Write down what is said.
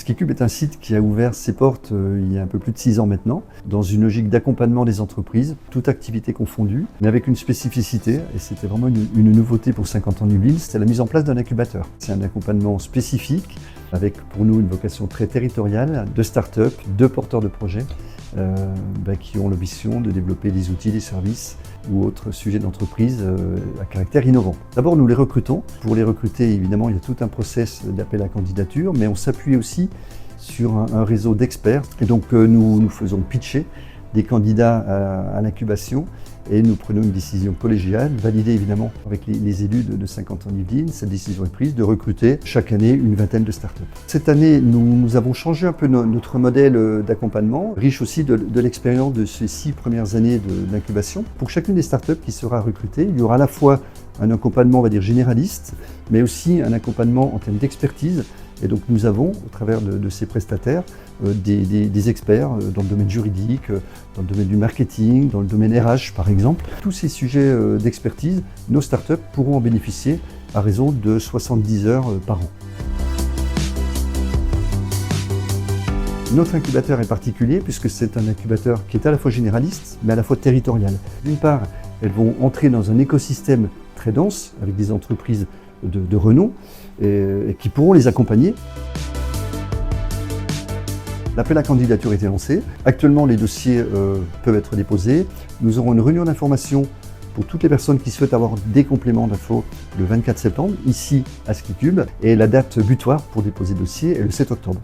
Skicube est un site qui a ouvert ses portes il y a un peu plus de 6 ans maintenant, dans une logique d'accompagnement des entreprises, toute activité confondue, mais avec une spécificité, et c'était vraiment une nouveauté pour 50 ans Yvelines, c'est la mise en place d'un incubateur. C'est un accompagnement spécifique, avec pour nous une vocation très territoriale, de start-up, de porteurs de projets, qui ont l'ambition de développer des outils, des services ou autres sujets d'entreprise à caractère innovant. D'abord, nous les recrutons. Pour les recruter, évidemment, il y a tout un process d'appel à candidature, mais on s'appuie aussi sur un réseau d'experts. Et donc, nous faisons pitcher des candidats à l'incubation et nous prenons une décision collégiale, validée évidemment avec les élus de 50 ans Yvelines. Cette décision est prise de recruter chaque année une vingtaine de startups. Cette année, nous avons changé un peu notre modèle d'accompagnement, riche aussi de l'expérience de ces 6 premières années d'incubation. Pour chacune des startups qui sera recrutée, il y aura à la fois un accompagnement, on va dire, généraliste, mais aussi un accompagnement en termes d'expertise. Et donc nous avons, au travers de ces prestataires, des experts dans le domaine juridique, dans le domaine du marketing, dans le domaine RH par exemple. Tous ces sujets d'expertise, nos startups pourront en bénéficier à raison de 70 heures par an. Notre incubateur est particulier puisque c'est un incubateur qui est à la fois généraliste mais à la fois territorial. D'une part, elles vont entrer dans un écosystème très dense avec des entreprises de renom et qui pourront les accompagner. L'appel à candidature a été lancé. Actuellement, les dossiers peuvent être déposés. Nous aurons une réunion d'information pour toutes les personnes qui souhaitent avoir des compléments d'infos le 24 septembre, ici à Skicube. Et la date butoir pour déposer le dossier est le 7 octobre.